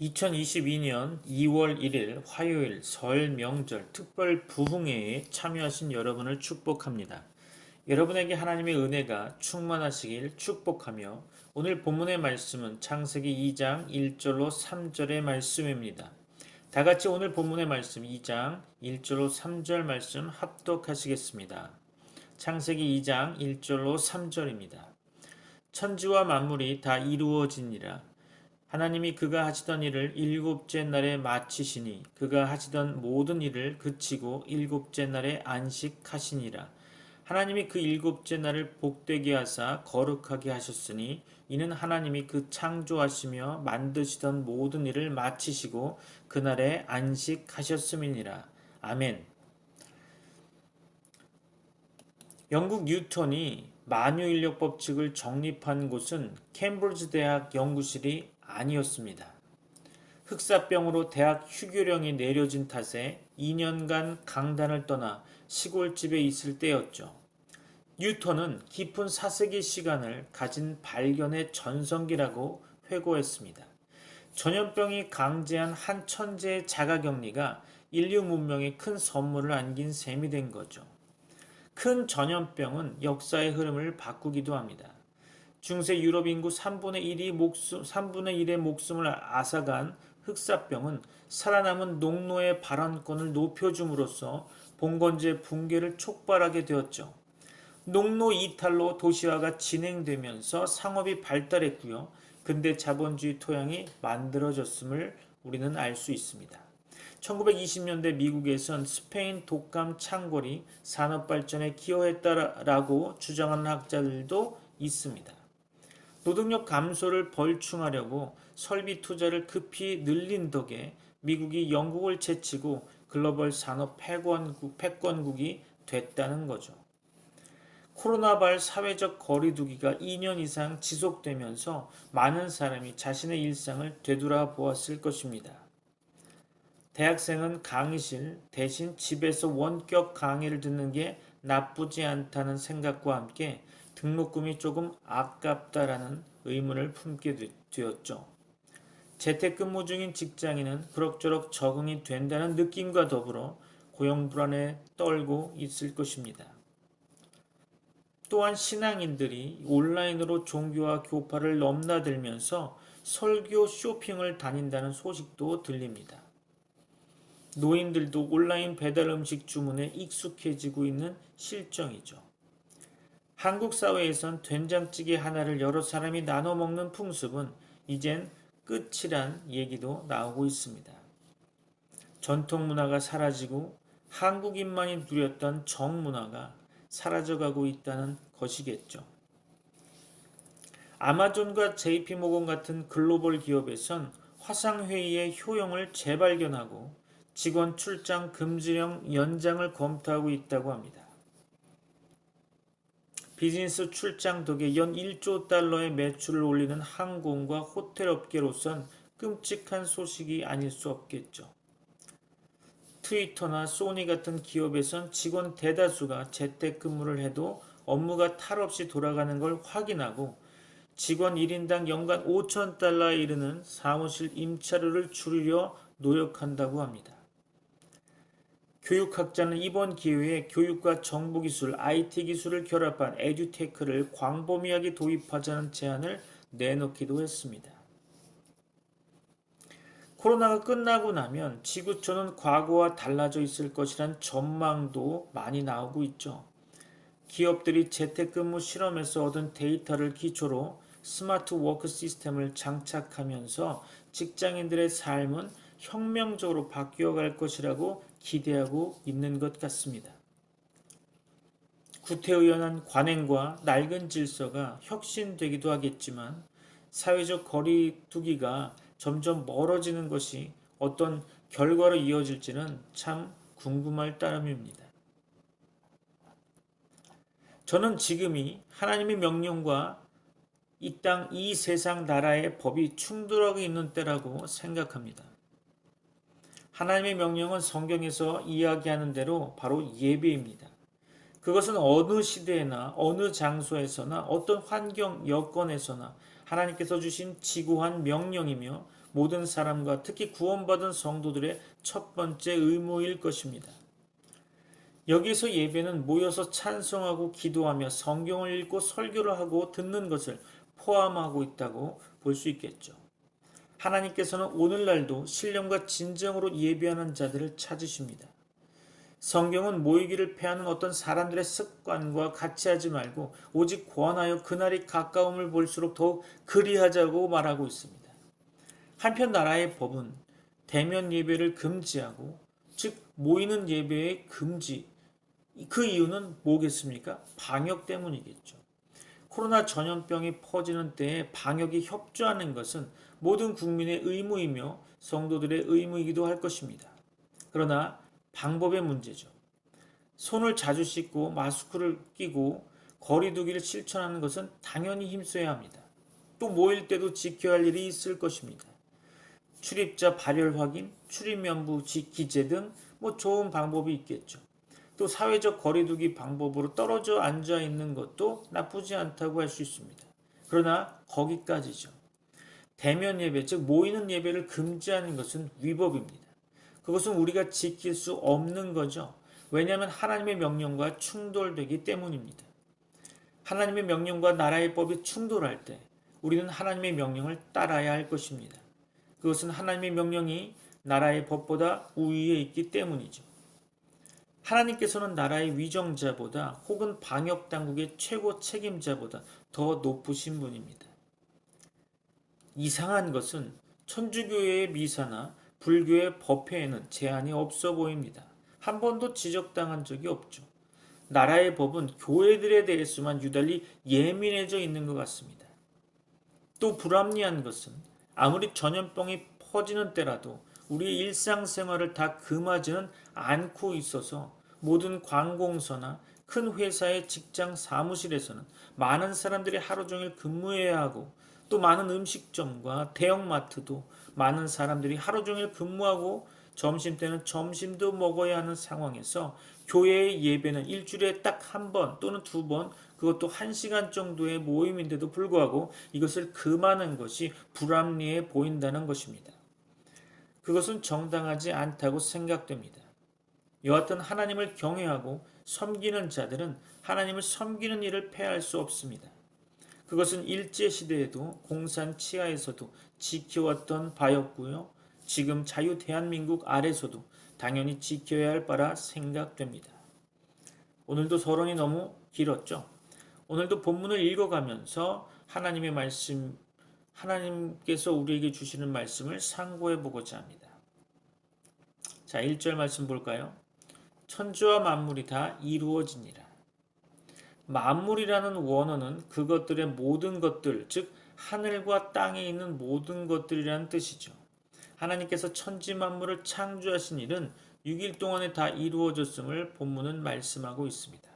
2022년 2월 1일 화요일 설 명절 특별 부흥회에 참여하신 여러분을 축복합니다. 여러분에게 하나님의 은혜가 충만하시길 축복하며 오늘 본문의 말씀은 창세기 2장 1절로 3절의 말씀입니다. 다 같이 오늘 본문의 말씀 2장 1절로 3절 말씀 합독하시겠습니다. 창세기 2장 1절로 3절입니다. 천지와 만물이 다 이루어지니라. 하나님이 그가 하시던 일을 일곱째 날에 마치시니 그가 하시던 모든 일을 그치고 일곱째 날에 안식하시니라. 하나님이 그 일곱째 날을 복되게 하사 거룩하게 하셨으니 이는 하나님이 그 창조하시며 만드시던 모든 일을 마치시고 그날에 안식하셨음이니라. 아멘. 영국 뉴턴이 만유인력 법칙을 정립한 곳은 캠브리지 대학 연구실이 아니었습니다. 흑사병으로 대학 휴교령이 내려진 탓에 2년간 강단을 떠나 시골집에 있을 때였죠. 뉴턴은 깊은 사색의 시간을 가진 발견의 전성기라고 회고했습니다. 전염병이 강제한 한 천재의 자가격리가 인류 문명에 큰 선물을 안긴 셈이 된 거죠. 큰 전염병은 역사의 흐름을 바꾸기도 합니다. 중세 유럽 인구 3분의 1의 목숨을 앗아간 흑사병은 살아남은 농노의 발언권을 높여줌으로써 봉건제 붕괴를 촉발하게 되었죠. 농노 이탈로 도시화가 진행되면서 상업이 발달했고요. 근대 자본주의 토양이 만들어졌음을 우리는 알 수 있습니다. 1920년대 미국에선 스페인 독감 창궐이 산업 발전에 기여했다라고 주장하는 학자들도 있습니다. 노동력 감소를 벌충하려고 설비 투자를 급히 늘린 덕에 미국이 영국을 제치고 글로벌 산업 패권국이 됐다는 거죠. 코로나발 사회적 거리두기가 2년 이상 지속되면서 많은 사람이 자신의 일상을 되돌아보았을 것입니다. 대학생은 강의실 대신 집에서 원격 강의를 듣는 게 나쁘지 않다는 생각과 함께 등록금이 조금 아깝다라는 의문을 품게 되었죠. 재택근무 중인 직장인은 그럭저럭 적응이 된다는 느낌과 더불어 고용 불안에 떨고 있을 것입니다. 또한 신앙인들이 온라인으로 종교와 교파를 넘나들면서 설교 쇼핑을 다닌다는 소식도 들립니다. 노인들도 온라인 배달 음식 주문에 익숙해지고 있는 실정이죠. 한국 사회에선 된장찌개 하나를 여러 사람이 나눠 먹는 풍습은 이젠 끝이란 얘기도 나오고 있습니다. 전통 문화가 사라지고 한국인만이 누렸던 정문화가 사라져가고 있다는 것이겠죠. 아마존과 JP모건 같은 글로벌 기업에선 화상회의의 효용을 재발견하고 직원 출장 금지령 연장을 검토하고 있다고 합니다. 비즈니스 출장 덕에 연 1조 달러의 매출을 올리는 항공과 호텔 업계로선 끔찍한 소식이 아닐 수 없겠죠. 트위터나 소니 같은 기업에선 직원 대다수가 재택근무를 해도 업무가 탈 없이 돌아가는 걸 확인하고 직원 1인당 연간 5천 달러에 이르는 사무실 임차료를 줄이려 노력한다고 합니다. 교육학자는 이번 기회에 교육과 정보기술, IT 기술을 결합한 에듀테크를 광범위하게 도입하자는 제안을 내놓기도 했습니다. 코로나가 끝나고 나면 지구촌은 과거와 달라져 있을 것이란 전망도 많이 나오고 있죠. 기업들이 재택근무 실험에서 얻은 데이터를 기초로 스마트 워크 시스템을 장착하면서 직장인들의 삶은 혁명적으로 바뀌어갈 것이라고 기대하고 있는 것 같습니다. 구태의연한 관행과 낡은 질서가 혁신되기도 하겠지만 사회적 거리두기가 점점 멀어지는 것이 어떤 결과로 이어질지는 참 궁금할 따름입니다. 저는 지금이 하나님의 명령과 이 땅, 이 세상 나라의 법이 충돌하고 있는 때라고 생각합니다. 하나님의 명령은 성경에서 이야기하는 대로 바로 예배입니다. 그것은 어느 시대에나 어느 장소에서나 어떤 환경 여건에서나 하나님께서 주신 지고한 명령이며 모든 사람과 특히 구원받은 성도들의 첫 번째 의무일 것입니다. 여기서 예배는 모여서 찬송하고 기도하며 성경을 읽고 설교를 하고 듣는 것을 포함하고 있다고 볼 수 있겠죠. 하나님께서는 오늘날도 신령과 진정으로 예배하는 자들을 찾으십니다. 성경은 모이기를 패하는 어떤 사람들의 습관과 같이 하지 말고 오직 권하여 그날이 가까움을 볼수록 더욱 그리하자고 말하고 있습니다. 한편 나라의 법은 대면 예배를 금지하고 즉 모이는 예배의 금지, 그 이유는 뭐겠습니까? 방역 때문이겠죠. 코로나 전염병이 퍼지는 때에 방역이 협조하는 것은 모든 국민의 의무이며 성도들의 의무이기도 할 것입니다. 그러나 방법의 문제죠. 손을 자주 씻고 마스크를 끼고 거리 두기를 실천하는 것은 당연히 힘써야 합니다. 또 모일 때도 지켜야 할 일이 있을 것입니다. 출입자 발열 확인, 출입면부 기재 등 좋은 방법이 있겠죠. 또 사회적 거리두기 방법으로 떨어져 앉아 있는 것도 나쁘지 않다고 할 수 있습니다. 그러나 거기까지죠. 대면 예배, 즉 모이는 예배를 금지하는 것은 위법입니다. 그것은 우리가 지킬 수 없는 거죠. 왜냐하면 하나님의 명령과 충돌되기 때문입니다. 하나님의 명령과 나라의 법이 충돌할 때 우리는 하나님의 명령을 따라야 할 것입니다. 그것은 하나님의 명령이 나라의 법보다 우위에 있기 때문이죠. 하나님께서는 나라의 위정자보다 혹은 방역당국의 최고 책임자보다 더 높으신 분입니다. 이상한 것은 천주교회의 미사나 불교의 법회에는 제한이 없어 보입니다. 한 번도 지적당한 적이 없죠. 나라의 법은 교회들에 대해서만 유달리 예민해져 있는 것 같습니다. 또 불합리한 것은 아무리 전염병이 퍼지는 때라도 우리의 일상생활을 다 금하지는 않고 있어서 모든 관공서나 큰 회사의 직장 사무실에서는 많은 사람들이 하루 종일 근무해야 하고 또 많은 음식점과 대형마트도 많은 사람들이 하루 종일 근무하고 점심때는 점심도 먹어야 하는 상황에서 교회의 예배는 일주일에 딱 한 번 또는 두 번, 그것도 1시간 정도의 모임인데도 불구하고 이것을 금하는 것이 불합리해 보인다는 것입니다. 그것은 정당하지 않다고 생각됩니다. 여하튼 하나님을 경외하고 섬기는 자들은 하나님을 섬기는 일을 폐할 수 없습니다. 그것은 일제시대에도 공산 치하에서도 지켜왔던 바였고요. 지금 자유 대한민국 아래서도 당연히 지켜야 할 바라 생각됩니다. 오늘도 서론이 너무 길었죠. 오늘도 본문을 읽어가면서 하나님의 말씀, 하나님께서 우리에게 주시는 말씀을 상고해 보고자 합니다. 자, 1절 말씀 볼까요? 천지와 만물이 다 이루어지니라. 만물이라는 원어는 그것들의 모든 것들, 즉 하늘과 땅에 있는 모든 것들이라는 뜻이죠. 하나님께서 천지 만물을 창조하신 일은 6일 동안에 다 이루어졌음을 본문은 말씀하고 있습니다.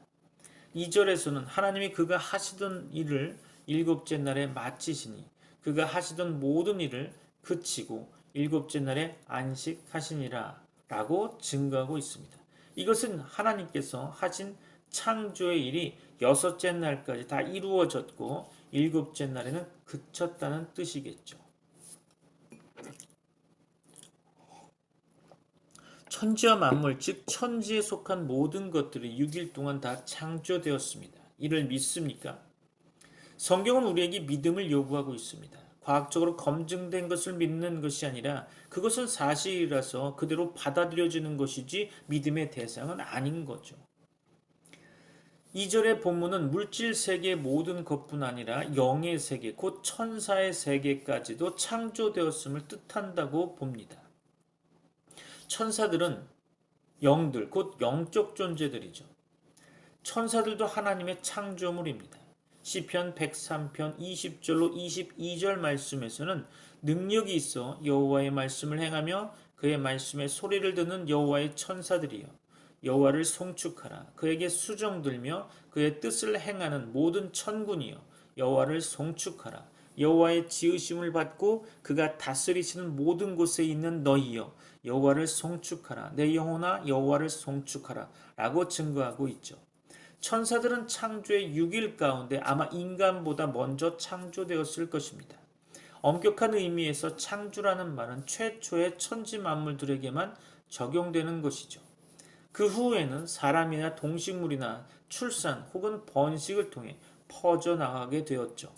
2절에서는 하나님이 그가 하시던 일을 일곱째 날에 마치시니 그가 하시던 모든 일을 그치고 일곱째 날에 안식하시니라 라고 증거하고 있습니다. 이것은 하나님께서 하신 창조의 일이 여섯째 날까지 다 이루어졌고 일곱째 날에는 그쳤다는 뜻이겠죠. 천지와 만물, 즉 천지에 속한 모든 것들이 6일 동안 다 창조되었습니다. 이를 믿습니까? 성경은 우리에게 믿음을 요구하고 있습니다. 과학적으로 검증된 것을 믿는 것이 아니라 그것은 사실이라서 그대로 받아들여지는 것이지 믿음의 대상은 아닌 거죠. 2절의 본문은 물질 세계의 모든 것뿐 아니라 영의 세계, 곧 천사의 세계까지도 창조되었음을 뜻한다고 봅니다. 천사들은 영들, 곧 영적 존재들이죠. 천사들도 하나님의 창조물입니다. 시편 103편 20절로 22절 말씀에서는 능력이 있어 여호와의 말씀을 행하며 그의 말씀에 소리를 듣는 여호와의 천사들이여 여호와를 송축하라. 그에게 수정들며 그의 뜻을 행하는 모든 천군이여 여호와를 송축하라. 여호와의 지으심을 받고 그가 다스리시는 모든 곳에 있는 너희여 여호와를 송축하라. 내 영혼아 여호와를 송축하라 라고 증거하고 있죠. 천사들은 창조의 6일 가운데 아마 인간보다 먼저 창조되었을 것입니다. 엄격한 의미에서 창조라는 말은 최초의 천지 만물들에게만 적용되는 것이죠. 그 후에는 사람이나 동식물이나 출산 혹은 번식을 통해 퍼져나가게 되었죠.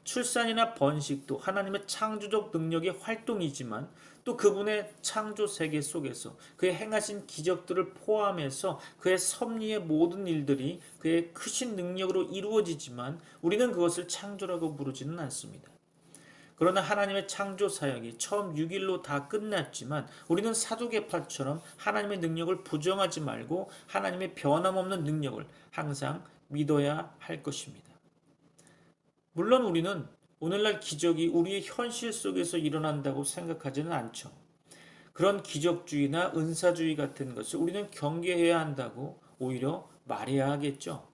출산이나 번식도 하나님의 창조적 능력의 활동이지만 또 그분의 창조 세계 속에서 그의 행하신 기적들을 포함해서 그의 섭리의 모든 일들이 그의 크신 능력으로 이루어지지만 우리는 그것을 창조라고 부르지는 않습니다. 그러나 하나님의 창조 사역이 처음 6일로 다 끝났지만 우리는 사두개파처럼 하나님의 능력을 부정하지 말고 하나님의 변함없는 능력을 항상 믿어야 할 것입니다. 물론 우리는 오늘날 기적이 우리의 현실 속에서 일어난다고 생각하지는 않죠. 그런 기적주의나 은사주의 같은 것을 우리는 경계해야 한다고 오히려 말해야 하겠죠.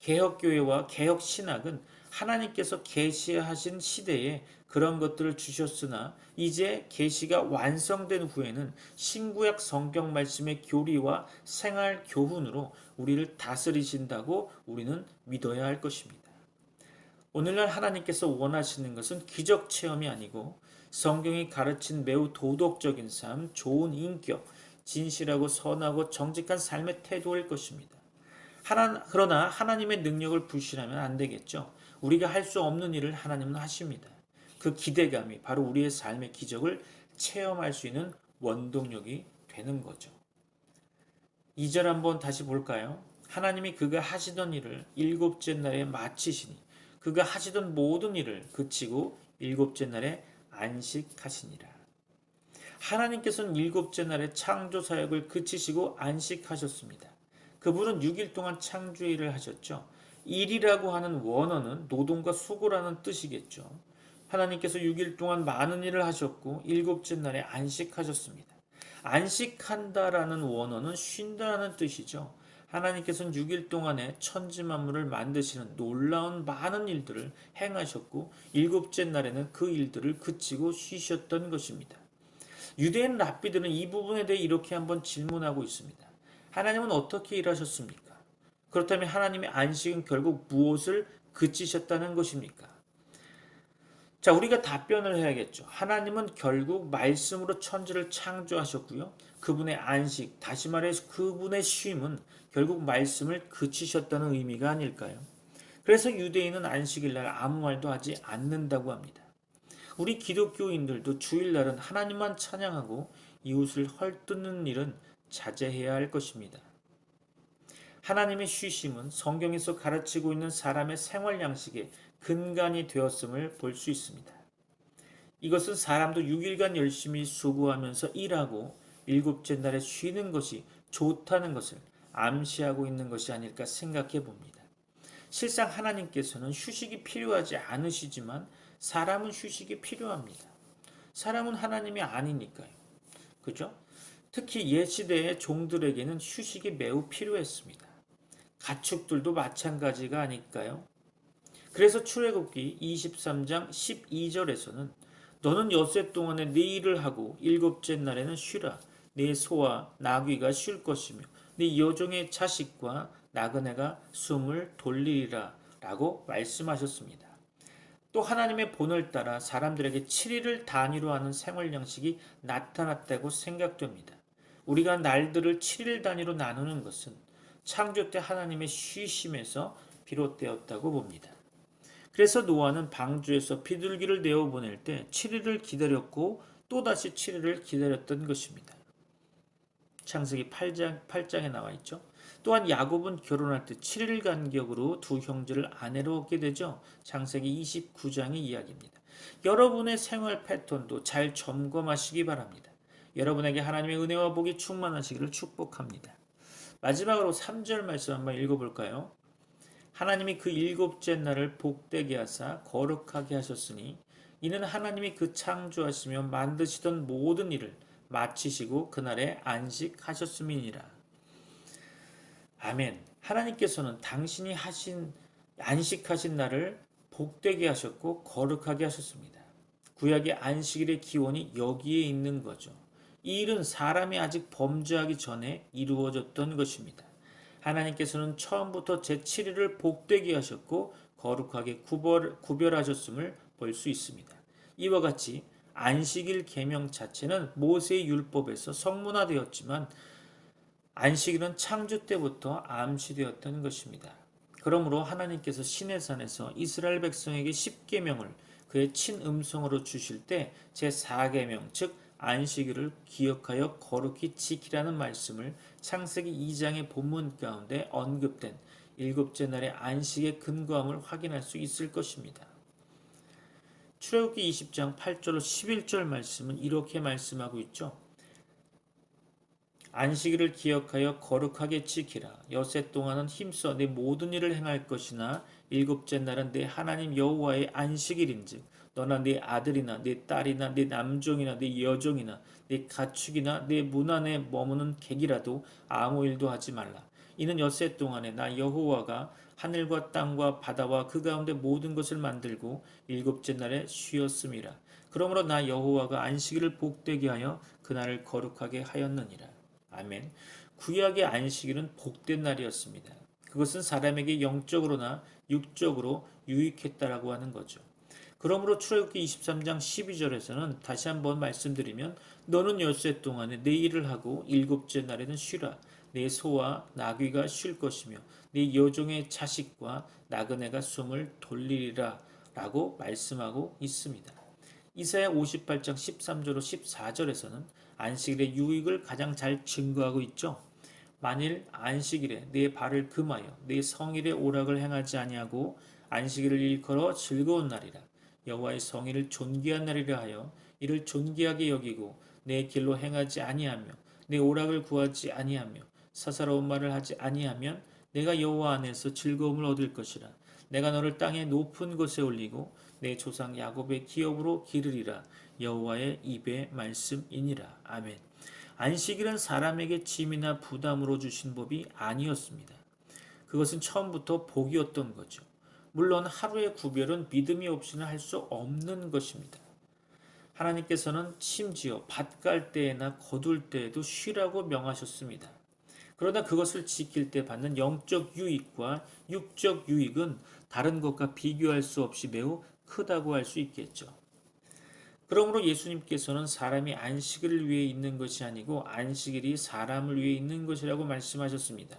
개혁교회와 개혁신학은 하나님께서 계시하신 시대에 그런 것들을 주셨으나 이제 계시가 완성된 후에는 신구약 성경 말씀의 교리와 생활 교훈으로 우리를 다스리신다고 우리는 믿어야 할 것입니다. 오늘날 하나님께서 원하시는 것은 기적 체험이 아니고 성경이 가르친 매우 도덕적인 삶, 좋은 인격, 진실하고 선하고 정직한 삶의 태도일 것입니다. 그러나 하나님의 능력을 불신하면 안 되겠죠. 우리가 할 수 없는 일을 하나님은 하십니다. 그 기대감이 바로 우리의 삶의 기적을 체험할 수 있는 원동력이 되는 거죠. 2절 한번 다시 볼까요? 하나님이 그가 하시던 일을 일곱째 날에 마치시니 그가 하시던 모든 일을 그치고 일곱째 날에 안식하시니라. 하나님께서는 일곱째 날에 창조 사역을 그치시고 안식하셨습니다. 그분은 6일 동안 창조의 일을 하셨죠. 일이라고 하는 원어는 노동과 수고라는 뜻이겠죠. 하나님께서 6일 동안 많은 일을 하셨고 일곱째 날에 안식하셨습니다. 안식한다라는 원어는 쉰다라는 뜻이죠. 하나님께서는 6일 동안에 천지 만물을 만드시는 놀라운 많은 일들을 행하셨고 일곱째 날에는 그 일들을 그치고 쉬셨던 것입니다. 유대인 랍비들은 이 부분에 대해 이렇게 한번 질문하고 있습니다. 하나님은 어떻게 일하셨습니까? 그렇다면 하나님의 안식은 결국 무엇을 그치셨다는 것입니까? 자, 우리가 답변을 해야겠죠. 하나님은 결국 말씀으로 천지를 창조하셨고요. 그분의 안식, 다시 말해서 그분의 쉼은 결국 말씀을 그치셨다는 의미가 아닐까요? 그래서 유대인은 안식일날 아무 말도 하지 않는다고 합니다. 우리 기독교인들도 주일날은 하나님만 찬양하고 이웃을 헐뜯는 일은 자제해야 할 것입니다. 하나님의 쉬심은 성경에서 가르치고 있는 사람의 생활 양식의 근간이 되었음을 볼 수 있습니다. 이것은 사람도 6일간 열심히 수고하면서 일하고 일곱째 날에 쉬는 것이 좋다는 것을 암시하고 있는 것이 아닐까 생각해 봅니다. 실상 하나님께서는 휴식이 필요하지 않으시지만 사람은 휴식이 필요합니다. 사람은 하나님이 아니니까요. 그죠? 특히 옛시대의 종들에게는 휴식이 매우 필요했습니다. 가축들도 마찬가지가 아닐까요? 그래서 출애굽기 23장 12절에서는 너는 엿새 동안에 네 일을 하고 일곱째 날에는 쉬라. 네 소와 나귀가 쉴 것이며 네 여종의 자식과 나그네가 숨을 돌리리라 라고 말씀하셨습니다. 또 하나님의 본을 따라 사람들에게 7일을 단위로 하는 생활 양식이 나타났다고 생각됩니다. 우리가 날들을 7일 단위로 나누는 것은 창조 때 하나님의 쉬심에서 비롯되었다고 봅니다. 그래서 노아는 방주에서 비둘기를 내어보낼 때 7일을 기다렸고 또다시 7일을 기다렸던 것입니다. 창세기 8장에 나와 있죠. 또한 야곱은 결혼할 때 7일 간격으로 두 형제를 아내로 얻게 되죠. 창세기 29장의 이야기입니다. 여러분의 생활 패턴도 잘 점검하시기 바랍니다. 여러분에게 하나님의 은혜와 복이 충만하시기를 축복합니다. 마지막으로 3절 말씀 한번 읽어볼까요? 하나님이 그 일곱째 날을 복되게 하사 거룩하게 하셨으니 이는 하나님이 그 창조하시며 만드시던 모든 일을 마치시고 그날에 안식하셨음이니라. 아멘. 하나님께서는 당신이 안식하신 날을 복되게 하셨고 거룩하게 하셨습니다. 구약의 안식일의 기원이 여기에 있는 거죠. 이 일은 사람이 아직 범죄하기 전에 이루어졌던 것입니다. 하나님께서는 처음부터 제7일을 복되게 하셨고 거룩하게 구별하셨음을 볼 수 있습니다. 이와 같이 안식일 계명 자체는 모세의 율법에서 성문화되었지만 안식일은 창조 때부터 암시되었던 것입니다. 그러므로 하나님께서 시내산에서 이스라엘 백성에게 10계명을 그의 친음성으로 주실 때 제4계명 즉 안식일을 기억하여 거룩히 지키라는 말씀을 창세기 2장의 본문 가운데 언급된 일곱째 날의 안식의 근거함을 확인할 수 있을 것입니다. 출애굽기 20장 8절로 11절 말씀은 이렇게 말씀하고 있죠. 안식일을 기억하여 거룩하게 지키라. 엿새 동안은 힘써 내 모든 일을 행할 것이나 일곱째 날은 내 하나님 여호와의 안식일인즉 너나 네 아들이나 네 딸이나 네 남종이나 네 여종이나 네 가축이나 네 문 안에 머무는 객이라도 아무 일도 하지 말라. 이는 엿새 동안에 나 여호와가 하늘과 땅과 바다와 그 가운데 모든 것을 만들고 일곱째 날에 쉬었음이라. 그러므로 나 여호와가 안식일을 복되게 하여 그날을 거룩하게 하였느니라. 아멘. 구약의 안식일은 복된 날이었습니다. 그것은 사람에게 영적으로나 육적으로 유익했다라고 하는 거죠. 그러므로 출애굽기 23장 12절에서는 다시 한번 말씀드리면 너는 엿새 동안에 내 일을 하고 일곱째 날에는 쉬라. 내 소와 나귀가 쉴 것이며 네 여종의 자식과 나그네가 숨을 돌리리라 라고 말씀하고 있습니다. 이사야 58장 13절로 14절에서는 안식일의 유익을 가장 잘 증거하고 있죠. 만일 안식일에 내 발을 금하여 내 성일의 오락을 행하지 아니하고 안식일을 일컬어 즐거운 날이라 여호와의 성일을 존귀한 날이라 하여 이를 존귀하게 여기고 내 길로 행하지 아니하며 내 오락을 구하지 아니하며 사사로운 말을 하지 아니하면 내가 여호와 안에서 즐거움을 얻을 것이라. 내가 너를 땅의 높은 곳에 올리고 내 조상 야곱의 기업으로 기르리라. 여호와의 입의 말씀이니라. 아멘. 안식일은 사람에게 짐이나 부담으로 주신 법이 아니었습니다. 그것은 처음부터 복이었던 거죠. 물론 하루의 구별은 믿음이 없이는 할 수 없는 것입니다. 하나님께서는 심지어 밭 갈 때나 거둘 때에도 쉬라고 명하셨습니다. 그러나 그것을 지킬 때 받는 영적 유익과 육적 유익은 다른 것과 비교할 수 없이 매우 크다고 할 수 있겠죠. 그러므로 예수님께서는 사람이 안식일을 위해 있는 것이 아니고 안식일이 사람을 위해 있는 것이라고 말씀하셨습니다.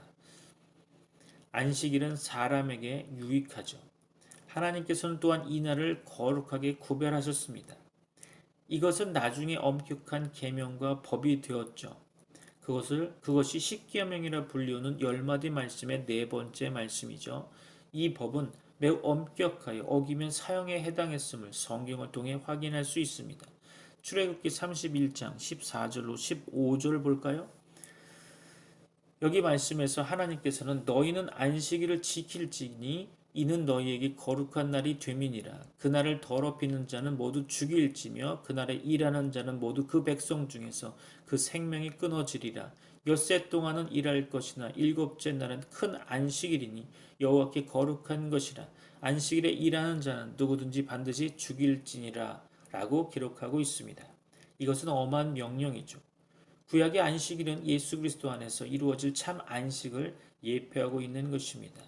안식일은 사람에게 유익하죠. 하나님께서는 또한 이 날을 거룩하게 구별하셨습니다. 이것은 나중에 엄격한 계명과 법이 되었죠. 그것이 십계명이라 불리우는 10마디 말씀의 네 번째 말씀이죠. 이 법은 매우 엄격하여 어기면 사형에 해당했음을 성경을 통해 확인할 수 있습니다. 출애굽기 31장 14절로 15절 볼까요? 여기 말씀에서 하나님께서는 너희는 안식일을 지킬지니 이는 너희에게 거룩한 날이 됨이니라. 그날을 더럽히는 자는 모두 죽일지며 그날에 일하는 자는 모두 그 백성 중에서 그 생명이 끊어지리라. 엿새 동안은 일할 것이나 일곱째 날은 큰 안식일이니 여호와께 거룩한 것이라. 안식일에 일하는 자는 누구든지 반드시 죽일지니라 라고 기록하고 있습니다. 이것은 엄한 명령이죠. 구약의 안식일은 예수 그리스도 안에서 이루어질 참 안식을 예표하고 있는 것입니다.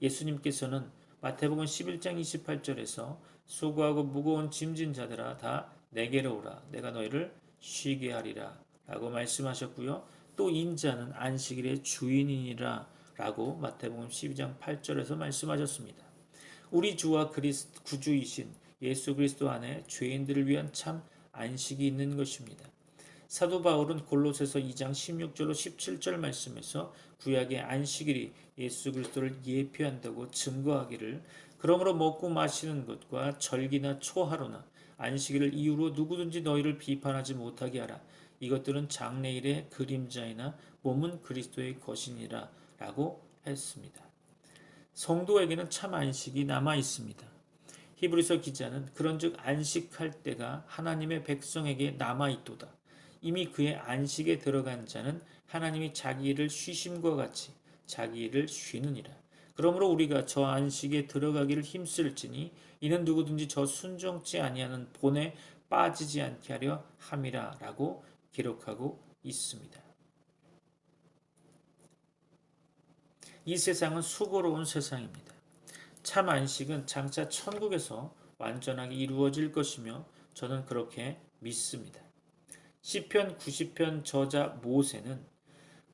예수님께서는 마태복음 11장 28절에서 수고하고 무거운 짐진 자들아 다 내게로 오라 내가 너희를 쉬게 하리라 라고 말씀하셨고요. 또 인자는 안식일의 주인이니라 라고 마태복음 12장 8절에서 말씀하셨습니다. 우리 주와 구주이신 예수 그리스도 안에 죄인들을 위한 참 안식이 있는 것입니다. 사도 바울은 골로새서 2장 16절로 17절 말씀에서 구약의 안식일이 예수 그리스도를 예표한다고 증거하기를 그러므로 먹고 마시는 것과 절기나 초하루나 안식일을 이유로 누구든지 너희를 비판하지 못하게 하라. 이것들은 장래일의 그림자이나 몸은 그리스도의 것이니라 라고 했습니다. 성도에게는 참 안식이 남아 있습니다. 히브리서 기자는 그런즉 안식할 때가 하나님의 백성에게 남아 있도다. 이미 그의 안식에 들어간 자는 하나님이 자기 일을 쉬심과 같이 자기 일을 쉬느니라. 그러므로 우리가 저 안식에 들어가기를 힘쓸지니 이는 누구든지 저 순종치 아니하는 본에 빠지지 않게 하려 함이라 라고 기록하고 있습니다. 이 세상은 수고로운 세상입니다. 참 안식은 장차 천국에서 완전하게 이루어질 것이며 저는 그렇게 믿습니다. 시편 90편 저자 모세는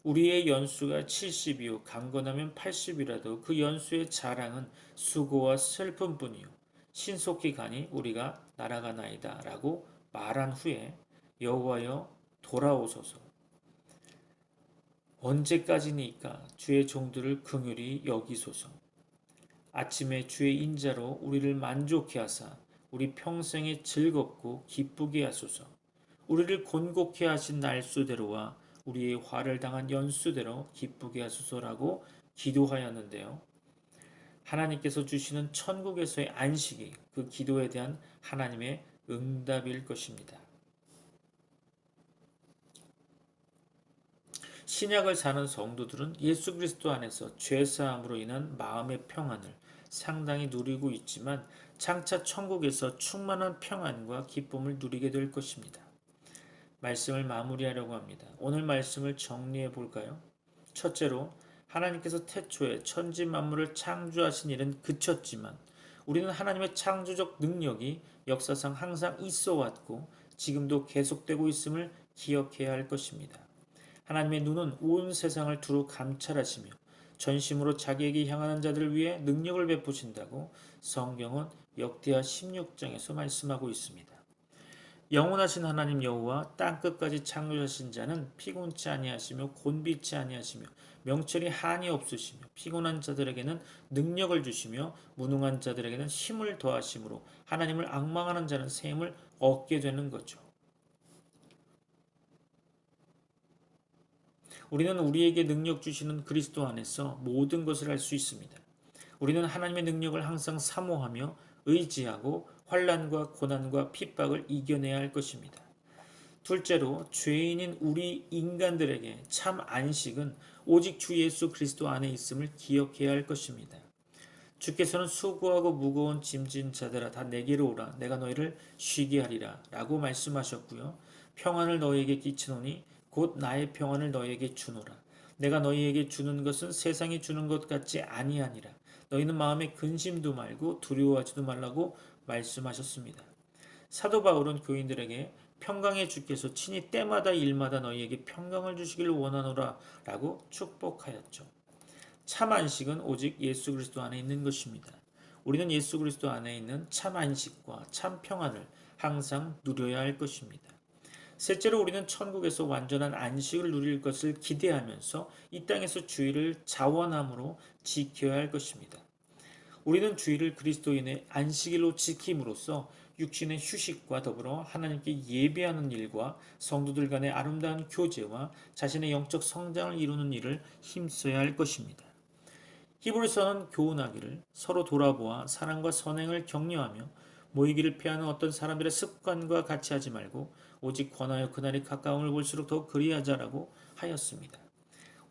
우리의 연수가 70이요 강건하면 80이라도 그 연수의 자랑은 수고와 슬픔뿐이요 신속히 가니 우리가 날아가나이다 라고 말한 후에 여호와여 돌아오소서 언제까지니까 주의 종들을 긍휼히 여기소서 아침에 주의 인자로 우리를 만족해 하사 우리 평생에 즐겁고 기쁘게 하소서 우리를 곤곡해 하신 날수대로와 우리의 화를 당한 연수대로 기쁘게 하소서라고 기도하였는데요. 하나님께서 주시는 천국에서의 안식이 그 기도에 대한 하나님의 응답일 것입니다. 신약을 사는 성도들은 예수 그리스도 안에서 죄사함으로 인한 마음의 평안을 상당히 누리고 있지만 장차 천국에서 충만한 평안과 기쁨을 누리게 될 것입니다. 말씀을 마무리하려고 합니다. 오늘 말씀을 정리해 볼까요? 첫째로 하나님께서 태초에 천지 만물을 창조하신 일은 그쳤지만 우리는 하나님의 창조적 능력이 역사상 항상 있어 왔고 지금도 계속되고 있음을 기억해야 할 것입니다. 하나님의 눈은 온 세상을 두루 감찰하시며 전심으로 자기에게 향하는 자들을 위해 능력을 베푸신다고 성경은 역대하 16장에서 말씀하고 있습니다. 영원하신 하나님 여호와 땅끝까지 창조하신 자는 피곤치 아니하시며 곤비치 아니하시며 명철이 한이 없으시며 피곤한 자들에게는 능력을 주시며 무능한 자들에게는 힘을 더하심으로 하나님을 앙망하는 자는 새 힘을 얻게 되는 거죠. 우리는 우리에게 능력 주시는 그리스도 안에서 모든 것을 할 수 있습니다. 우리는 하나님의 능력을 항상 사모하며 의지하고 환난과 고난과 핍박을 이겨내야 할 것입니다. 둘째로 죄인인 우리 인간들에게 참 안식은 오직 주 예수 그리스도 안에 있음을 기억해야 할 것입니다. 주께서는 수고하고 무거운 짐진 자들아 다 내게로 오라 내가 너희를 쉬게 하리라 라고 말씀하셨고요. 평안을 너희에게 끼치노니 곧 나의 평안을 너희에게 주노라. 내가 너희에게 주는 것은 세상이 주는 것 같지 아니하니라. 너희는 마음에 근심도 말고 두려워하지도 말라고 말씀하셨습니다. 사도 바울은 교인들에게 평강의 주께서 친히 때마다 일마다 너희에게 평강을 주시길 원하노라 라고 축복하였죠. 참 안식은 오직 예수 그리스도 안에 있는 것입니다. 우리는 예수 그리스도 안에 있는 참 안식과 참 평안을 항상 누려야 할 것입니다. 셋째로 우리는 천국에서 완전한 안식을 누릴 것을 기대하면서 이 땅에서 주의를 자원함으로 지켜야 할 것입니다. 우리는 주의를 그리스도인의 안식일로 지킴으로써 육신의 휴식과 더불어 하나님께 예배하는 일과 성도들 간의 아름다운 교제와 자신의 영적 성장을 이루는 일을 힘써야 할 것입니다. 히브리서는 교훈하기를 서로 돌아보아 사랑과 선행을 격려하며 모이기를 피하는 어떤 사람들의 습관과 같이 하지 말고 오직 권하여 그날이 가까움을 볼수록 더 그리하자라고 하였습니다.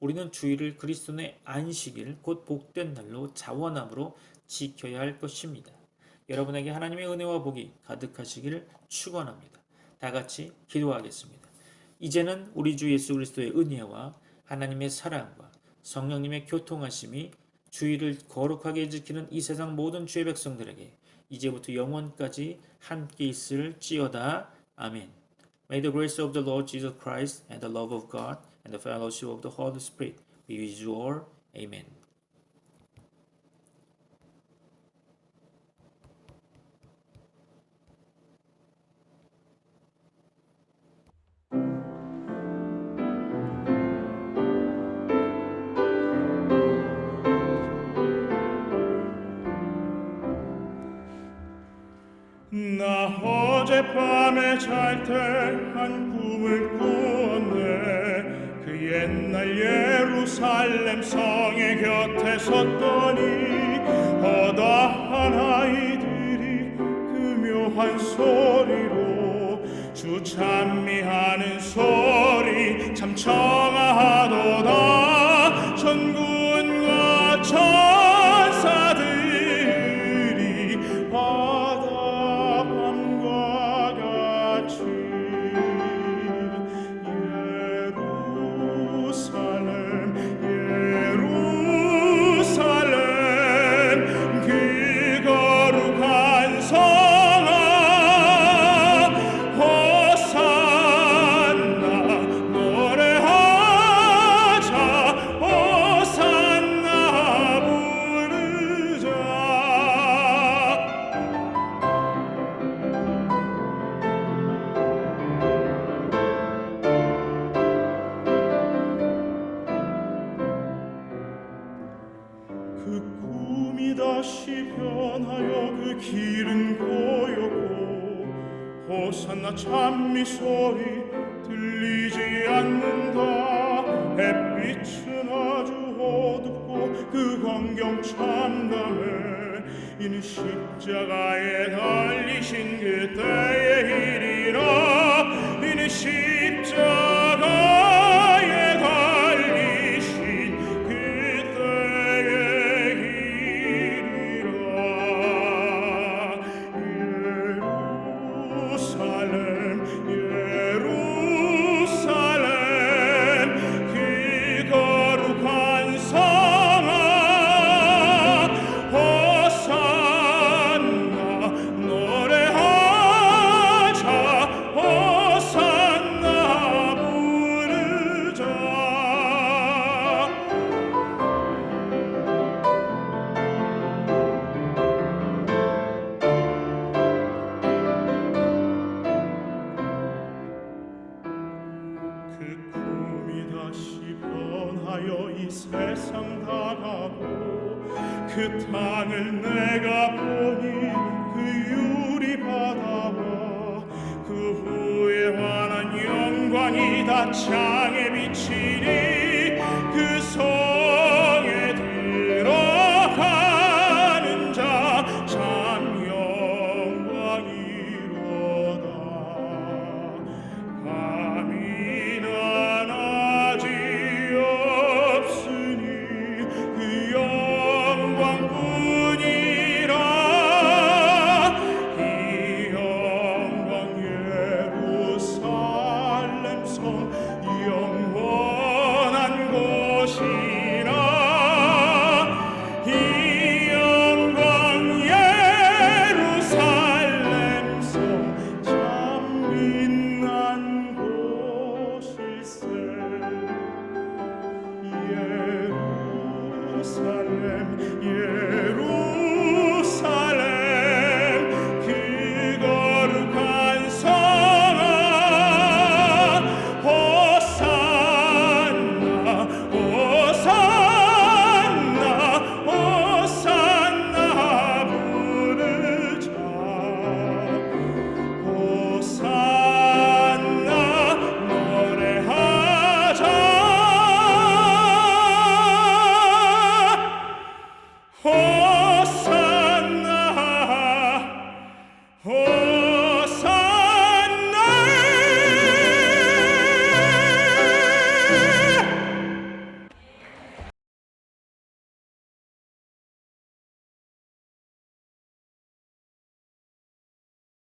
우리는 주일을 그리스도의 안식일 곧 복된 날로 자원함으로 지켜야 할 것입니다. 여러분에게 하나님의 은혜와 복이 가득하시기를 축원합니다. 다 같이 기도하겠습니다. 이제는 우리 주 예수 그리스도의 은혜와 하나님의 사랑과 성령님의 교통하심이 주일을 거룩하게 지키는 이 세상 모든 주의 백성들에게 이제부터 영원까지 함께 있을지어다. 아멘. May the grace of the Lord Jesus Christ and the love of God and the fellowship of the Holy Spirit be with you all. Amen. 나 어젯밤에 잘 때 한 꿈을 꾸었네. 그 옛날 예루살렘 성의 곁에 섰더니 허다한 아이들이 그 묘한 소리로 주 찬미하는 소리 참 청아하도다. 천군과 천사들이 바다밤과 같이 예루살렘 예루살렘 뻔하여 그 길은 고요고 호산나 찬미 소리 들리지 않는다. 햇빛은 아주 어둡고 그 광경 참담해. 이는 십자가에 달리신 그때의 일이라. 이는 십자가에 달리신 그때의 일이라. 예루살렘 예루살렘 그 거룩한 성아 호산나 노래하자. 호산나 부르자. 그 꿈이 다시 변하여 이 세상 다가고 그 땅을 내가 보니 그 유리바다와 그 후에 환한 영광이 다 창에 비치니 그